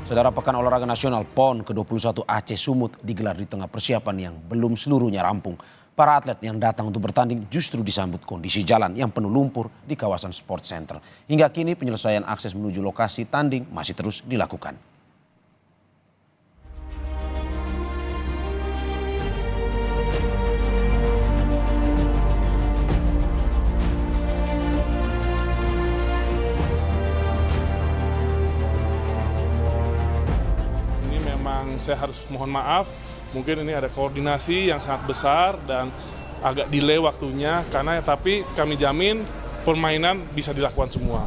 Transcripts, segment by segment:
Saudara, Pekan Olahraga Nasional PON ke-21 Aceh Sumut digelar di tengah persiapan yang belum seluruhnya rampung. Para atlet yang datang untuk bertanding justru disambut kondisi jalan yang penuh lumpur di kawasan Sport Center. Hingga kini penyelesaian akses menuju lokasi tanding masih terus dilakukan. Saya harus mohon maaf, mungkin ini ada koordinasi yang sangat besar dan agak delay waktunya, tapi kami jamin permainan bisa dilakukan semua.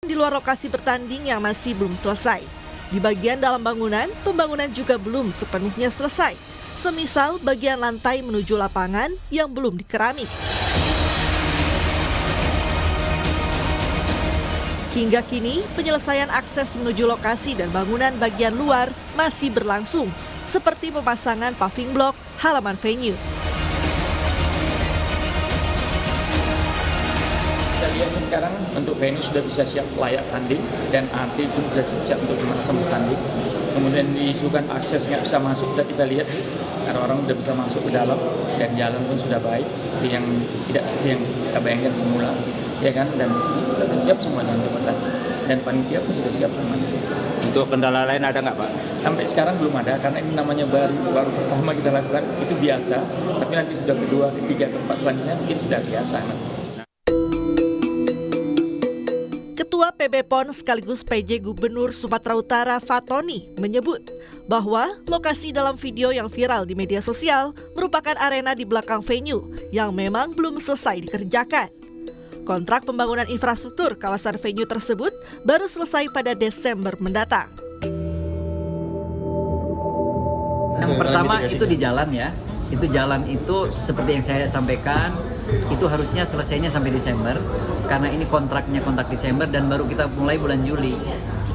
Di luar lokasi bertanding yang masih belum selesai. Di bagian dalam bangunan, pembangunan juga belum sepenuhnya selesai. Semisal bagian lantai menuju lapangan yang belum dikeramik. Hingga kini, penyelesaian akses menuju lokasi dan bangunan bagian luar masih berlangsung, seperti pemasangan paving block halaman venue. Kita lihat nih sekarang untuk venue sudah bisa siap layak tanding dan atlet pun sudah siap untuk melaksanakan bertanding. Kemudian diisukan akses nggak bisa masuk, kita lihat karena orang sudah bisa masuk ke dalam dan jalan pun sudah baik seperti yang kita bayangkan semula, ya kan? Dan sudah siap semuanya untuk bertanding dan panitia pun sudah siap semuanya. Untuk kendala lain ada nggak Pak? Sampai sekarang belum ada karena ini namanya baru pertama kita lakukan, itu biasa. Tapi nanti sudah kedua, ketiga, keempat selanjutnya mungkin sudah biasa. Ketua PB PON sekaligus PJ Gubernur Sumatera Utara Fatoni menyebut bahwa lokasi dalam video yang viral di media sosial merupakan arena di belakang venue yang memang belum selesai dikerjakan. Kontrak pembangunan infrastruktur kawasan venue tersebut baru selesai pada Desember mendatang. Yang pertama itu di jalan ya. Itu jalan itu seperti yang saya sampaikan, itu harusnya selesainya sampai Desember karena ini kontrak Desember dan baru kita mulai bulan Juli.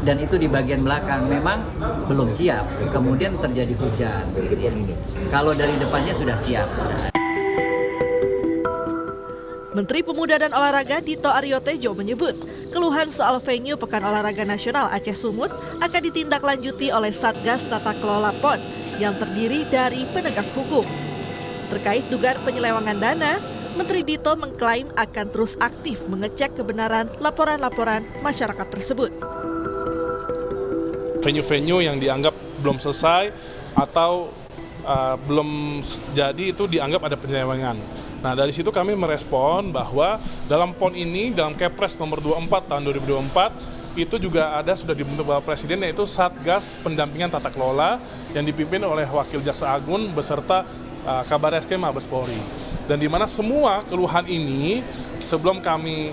Dan itu di bagian belakang memang belum siap, kemudian terjadi hujan. Kalau dari depannya sudah siap. Menteri Pemuda dan Olahraga Dito Aryo Tejo menyebut keluhan soal venue Pekan Olahraga Nasional Aceh Sumut akan ditindaklanjuti oleh Satgas Tata Kelola PON yang terdiri dari penegak hukum. Terkait dugaan penyelewengan dana, Menteri Dito mengklaim akan terus aktif mengecek kebenaran laporan-laporan masyarakat tersebut. Venue-venue yang dianggap belum selesai atau belum jadi itu dianggap ada penyelewengan. Nah, dari situ kami merespon bahwa dalam PON ini, dalam Kepres nomor 24 tahun 2024, itu juga sudah dibentuk Bapak Presiden, yaitu Satgas Pendampingan Tata Kelola yang dipimpin oleh Wakil Jaksa Agung beserta Kabar Eskrim Mabes Polri. Dan di mana semua keluhan ini sebelum kami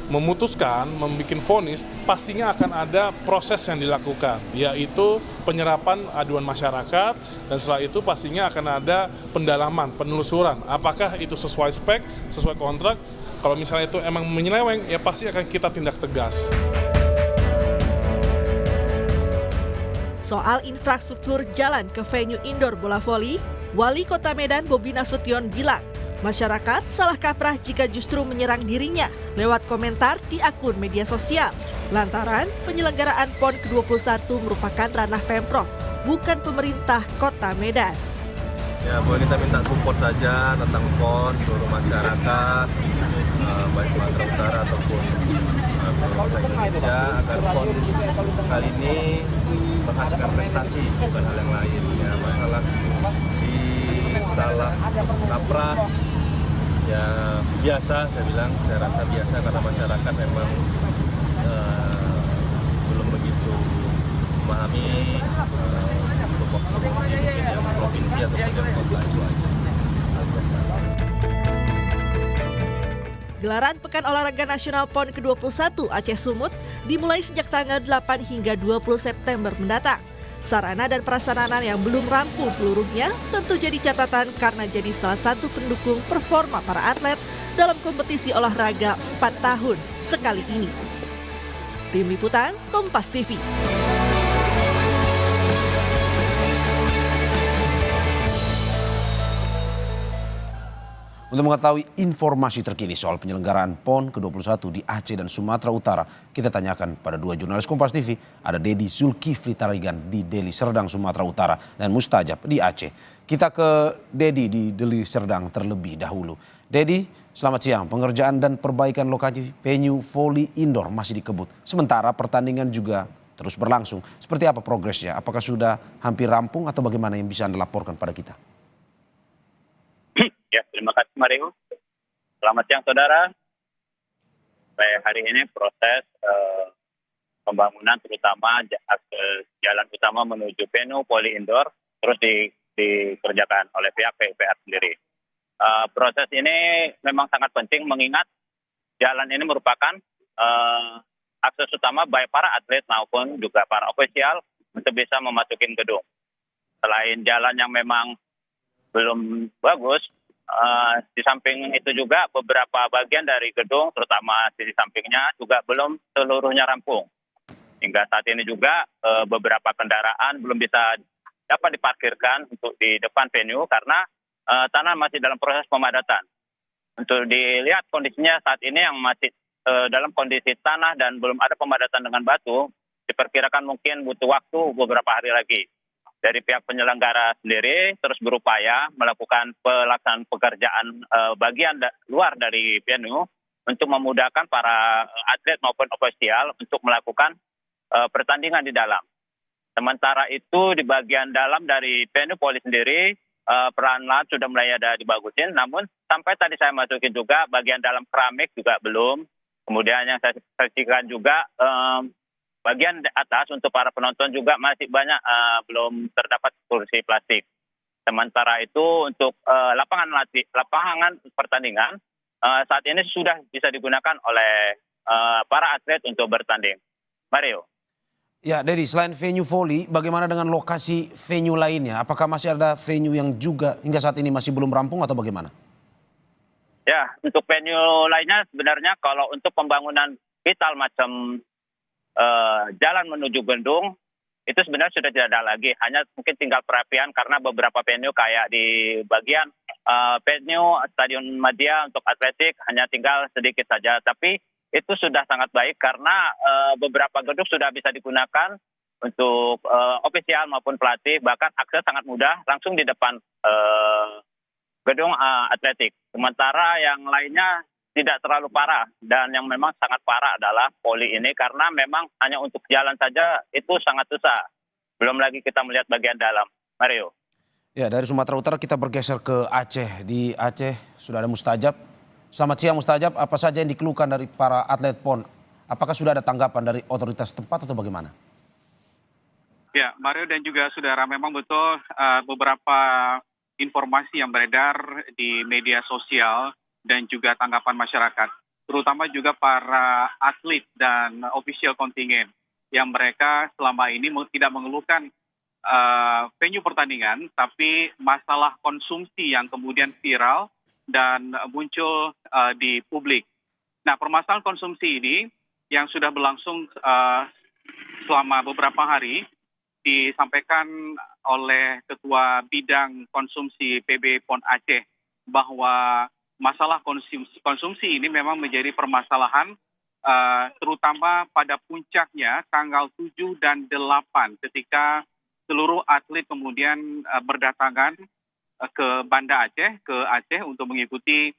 memutuskan, membuat vonis, pastinya akan ada proses yang dilakukan, yaitu penyerapan aduan masyarakat, dan setelah itu pastinya akan ada pendalaman, penelusuran, apakah itu sesuai spek, sesuai kontrak. Kalau misalnya itu emang menyeleweng, ya pasti akan kita tindak tegas. Soal infrastruktur jalan ke venue indoor bola voli, Wali Kota Medan Bobi Nasution bilang, masyarakat salah kaprah jika justru menyerang dirinya lewat komentar di akun media sosial. Lantaran penyelenggaraan PON ke-21 merupakan ranah Pemprov, bukan pemerintah Kota Medan. Ya, boleh kita minta support saja tentang PON seluruh masyarakat, baik Sumatera Utara ataupun seluruh Indonesia, agar PON kali ini menghasilkan prestasi, bukan hal yang lain. Ya, masalah di salah kaprah, ya biasa, saya rasa biasa karena masyarakat memang belum begitu memahami tupoksi yang provinsi atau yang kota itu aja. Gelaran Pekan Olahraga Nasional PON ke-21 Aceh Sumut dimulai sejak tanggal 8 hingga 20 September mendatang. Sarana dan prasarana yang belum rampung seluruhnya tentu jadi catatan karena jadi salah satu pendukung performa para atlet dalam kompetisi olahraga 4 tahun sekali ini. Tim Liputan, Kompas TV. Untuk mengetahui informasi terkini soal penyelenggaraan PON ke-21 di Aceh dan Sumatera Utara, kita tanyakan pada dua jurnalis Kompas TV, ada Dedi Zulkifli Tarigan di Deli Serdang, Sumatera Utara, dan Mustajab di Aceh. Kita ke Dedi di Deli Serdang terlebih dahulu. Dedi, selamat siang. Pengerjaan dan perbaikan lokasi venue volley indoor masih dikebut. Sementara pertandingan juga terus berlangsung. Seperti apa progresnya? Apakah sudah hampir rampung atau bagaimana yang bisa Anda laporkan pada kita? Ya, terima kasih Mario. Selamat siang saudara. Sampai hari ini proses pembangunan terutama jalan utama menuju venue volley indoor terus dikerjakan oleh pihak PUPR sendiri. Proses ini memang sangat penting mengingat jalan ini merupakan akses utama baik para atlet maupun juga para ofisial untuk bisa memasuki gedung. Selain jalan yang memang belum bagus, di samping itu juga beberapa bagian dari gedung, terutama di sampingnya juga belum seluruhnya rampung. Hingga saat ini juga beberapa kendaraan belum bisa dapat diparkirkan untuk di depan venue karena tanah masih dalam proses pemadatan. Untuk dilihat kondisinya saat ini yang masih dalam kondisi tanah dan belum ada pemadatan dengan batu, diperkirakan mungkin butuh waktu beberapa hari lagi. Dari pihak penyelenggara sendiri terus berupaya melakukan pelaksanaan pekerjaan bagian luar dari venue untuk memudahkan para atlet maupun ofisial untuk melakukan pertandingan di dalam. Sementara itu di bagian dalam dari venue volley sendiri perlahan-lahan sudah mulai ada dibagusin, namun sampai tadi saya masukin juga bagian dalam keramik juga belum. Kemudian yang saya saksikan juga bagian atas untuk para penonton juga masih banyak belum terdapat kursi plastik. Sementara itu untuk lapangan pertandingan saat ini sudah bisa digunakan oleh para atlet untuk bertanding. Mario. Ya, Dedi, selain venue volley, bagaimana dengan lokasi venue lainnya? Apakah masih ada venue yang juga hingga saat ini masih belum rampung atau bagaimana? Ya, untuk venue lainnya sebenarnya kalau untuk pembangunan vital macam jalan menuju gedung itu sebenarnya sudah tidak ada lagi, hanya mungkin tinggal perapian karena beberapa venue kayak di bagian venue Stadion Madia untuk atletik hanya tinggal sedikit saja, tapi itu sudah sangat baik karena beberapa gedung sudah bisa digunakan untuk ofisial maupun pelatih, bahkan akses sangat mudah langsung di depan gedung atletik. Sementara yang lainnya tidak terlalu parah, dan yang memang sangat parah adalah volley ini karena memang hanya untuk jalan saja itu sangat susah. Belum lagi kita melihat bagian dalam. Mario. Ya, dari Sumatera Utara kita bergeser ke Aceh. Di Aceh sudah ada Mustajab. Selamat siang Mustajab, apa saja yang dikeluhkan dari para atlet PON? Apakah sudah ada tanggapan dari otoritas tempat atau bagaimana? Ya, Mario dan juga saudara, memang betul beberapa informasi yang beredar di media sosial dan juga tanggapan masyarakat, terutama juga para atlet dan official kontingen yang mereka selama ini tidak mengeluhkan venue pertandingan, tapi masalah konsumsi yang kemudian viral dan muncul di publik. Nah, permasalahan konsumsi ini yang sudah berlangsung selama beberapa hari disampaikan oleh Ketua Bidang Konsumsi PB PON Aceh bahwa masalah konsumsi ini memang menjadi permasalahan terutama pada puncaknya tanggal 7 dan 8 ketika seluruh atlet kemudian berdatangan ke Banda Aceh, ke Aceh untuk mengikuti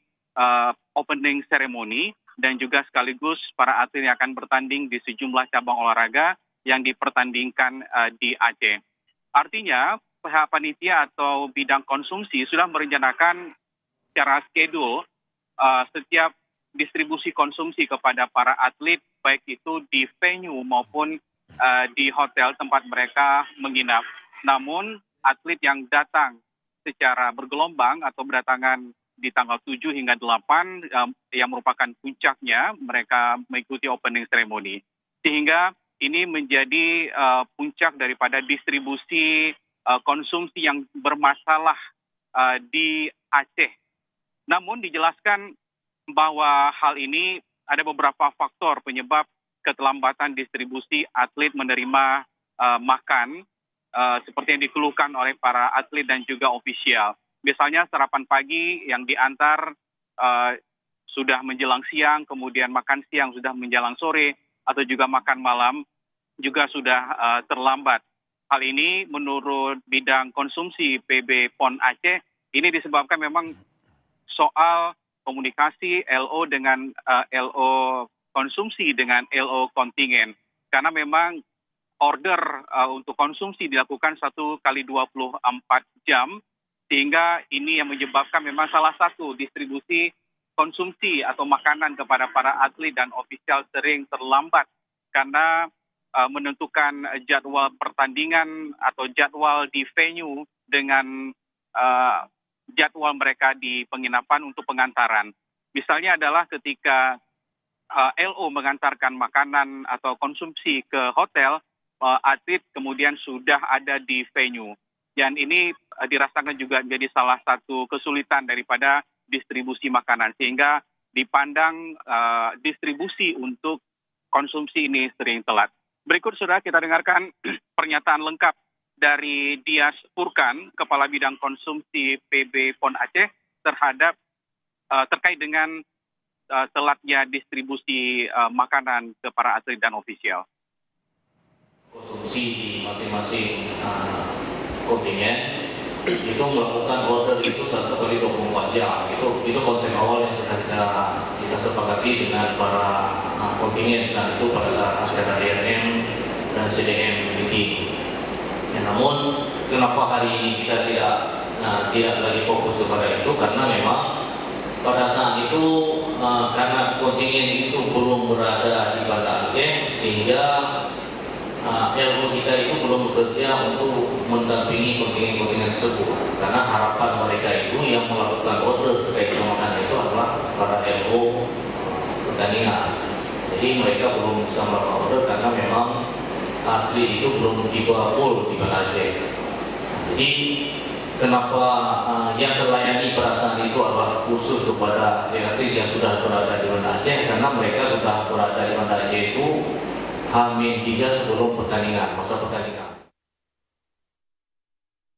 opening ceremony dan juga sekaligus para atlet yang akan bertanding di sejumlah cabang olahraga yang dipertandingkan di Aceh. Artinya pihak panitia atau bidang konsumsi sudah merencanakan secara schedule setiap distribusi konsumsi kepada para atlet, baik itu di venue maupun di hotel tempat mereka menginap. Namun atlet yang datang secara bergelombang atau berdatangan di tanggal 7 hingga 8 yang merupakan puncaknya mereka mengikuti opening ceremony. Sehingga ini menjadi puncak daripada distribusi konsumsi yang bermasalah di Aceh. Namun dijelaskan bahwa hal ini ada beberapa faktor penyebab keterlambatan distribusi atlet menerima makan seperti yang dikeluhkan oleh para atlet dan juga ofisial. Misalnya sarapan pagi yang diantar sudah menjelang siang, kemudian makan siang sudah menjelang sore, atau juga makan malam juga sudah terlambat. Hal ini menurut bidang konsumsi PB PON Aceh, ini disebabkan memang soal komunikasi LO dengan LO konsumsi dengan LO kontingen. Karena memang order untuk konsumsi dilakukan 1 kali 24 jam, sehingga ini yang menyebabkan memang salah satu distribusi konsumsi atau makanan kepada para atlet dan ofisial sering terlambat karena menentukan jadwal pertandingan atau jadwal di venue dengan jadwal mereka di penginapan untuk pengantaran. Misalnya adalah ketika LO mengantarkan makanan atau konsumsi ke hotel, atlet kemudian sudah ada di venue. Dan ini dirasakan juga menjadi salah satu kesulitan daripada distribusi makanan, sehingga dipandang distribusi untuk konsumsi ini sering telat. Berikut sudah kita dengarkan pernyataan lengkap dari Dias Furkan, Kepala Bidang Konsumsi PB PON Aceh terkait dengan telatnya distribusi makanan ke para atlet dan ofisial. Konsumsi di masing-masing kontingen itu melakukan order itu 1 kali 24 jam. Itu konsep awal yang sudah kita sepakati dengan para kontingen saat itu pada saat acara DRM dan CDM meeting. Namun kenapa hari ini kita tidak lagi fokus kepada itu, karena memang pada saat itu karena kontingen itu belum berada di Banda Aceh, sehingga LO kita itu belum bekerja untuk mendampingi kontingen-kontingen tersebut, karena harapan mereka itu yang melakukan order terkait dengan makanan itu adalah para LO pertandingan. Jadi mereka belum bisa melakukan order karena memang atlet itu belum tiba full di Banda Aceh. Jadi kenapa yang terlayani pada saat itu adalah khusus kepada atlet yang sudah berada di Banda Aceh, karena mereka sudah berada di Banda Aceh itu H-3 sebelum pertandingan, masa pertandingan.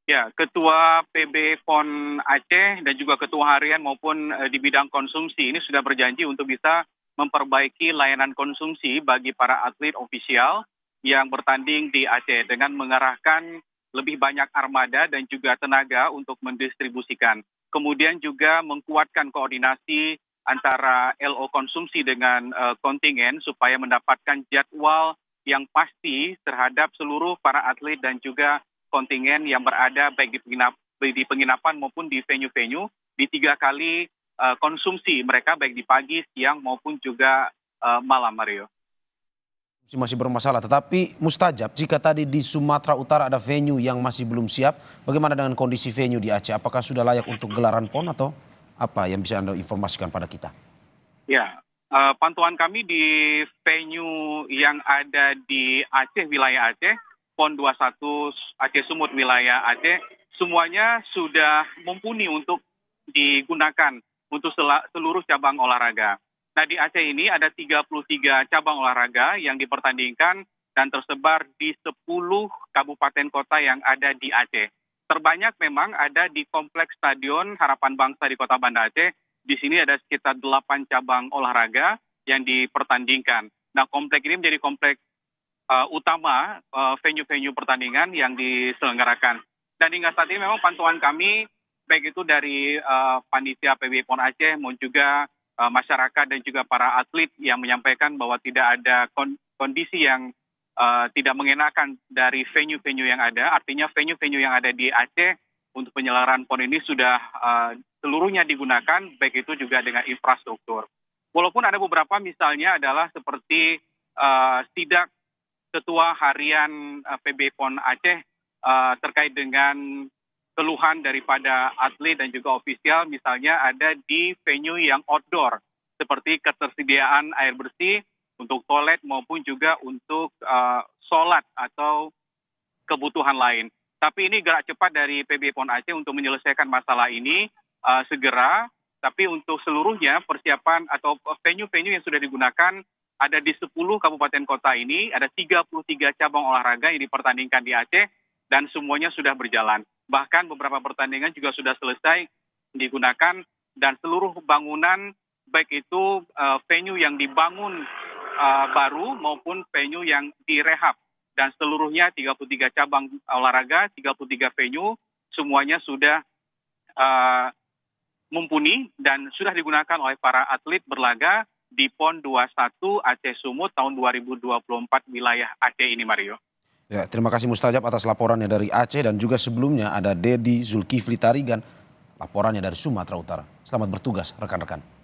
Ya, Ketua PB PON Aceh dan juga Ketua Harian maupun di bidang konsumsi ini sudah berjanji untuk bisa memperbaiki layanan konsumsi bagi para atlet ofisial yang bertanding di Aceh dengan mengarahkan lebih banyak armada dan juga tenaga untuk mendistribusikan. Kemudian juga menguatkan koordinasi antara LO konsumsi dengan kontingen supaya mendapatkan jadwal yang pasti terhadap seluruh para atlet dan juga kontingen yang berada baik di penginapan maupun di venue-venue di 3 kali konsumsi mereka baik di pagi, siang maupun juga malam, Mario. Masih bermasalah, tetapi mustajab jika tadi di Sumatera Utara ada venue yang masih belum siap, bagaimana dengan kondisi venue di Aceh? Apakah sudah layak untuk gelaran PON atau apa yang bisa Anda informasikan pada kita? Ya, pantauan kami di venue yang ada di Aceh, wilayah Aceh, PON 21 Aceh Sumut wilayah Aceh, semuanya sudah mumpuni untuk digunakan untuk seluruh cabang olahraga. Nah, di Aceh ini ada 33 cabang olahraga yang dipertandingkan dan tersebar di 10 kabupaten kota yang ada di Aceh. Terbanyak memang ada di Kompleks Stadion Harapan Bangsa di Kota Banda Aceh. Di sini ada sekitar 8 cabang olahraga yang dipertandingkan. Nah, kompleks ini menjadi kompleks utama venue-venue pertandingan yang diselenggarakan. Dan hingga saat ini memang pantauan kami, baik itu dari panitia PB PON Aceh maupun juga masyarakat dan juga para atlet yang menyampaikan bahwa tidak ada kondisi yang tidak mengenakan dari venue-venue yang ada. Artinya venue-venue yang ada di Aceh untuk penyelenggaraan PON ini sudah seluruhnya digunakan, baik itu juga dengan infrastruktur. Walaupun ada beberapa misalnya adalah seperti sidak Ketua Harian PB PON Aceh terkait dengan keluhan daripada atlet dan juga ofisial, misalnya ada di venue yang outdoor, seperti ketersediaan air bersih untuk toilet maupun juga untuk sholat atau kebutuhan lain. Tapi ini gerak cepat dari PB PON Aceh untuk menyelesaikan masalah ini segera. Tapi untuk seluruhnya persiapan atau venue-venue yang sudah digunakan ada di 10 kabupaten kota ini, ada 33 cabang olahraga yang dipertandingkan di Aceh dan semuanya sudah berjalan. Bahkan beberapa pertandingan juga sudah selesai digunakan dan seluruh bangunan baik itu venue yang dibangun baru maupun venue yang direhab dan seluruhnya 33 cabang olahraga, 33 venue semuanya sudah mumpuni dan sudah digunakan oleh para atlet berlaga di PON 21 Aceh Sumut tahun 2024 wilayah Aceh ini, Mario. Ya, terima kasih Mustajab atas laporannya dari Aceh dan juga sebelumnya ada Dedi Zulkifli Tarigan, laporannya dari Sumatera Utara. Selamat bertugas rekan-rekan.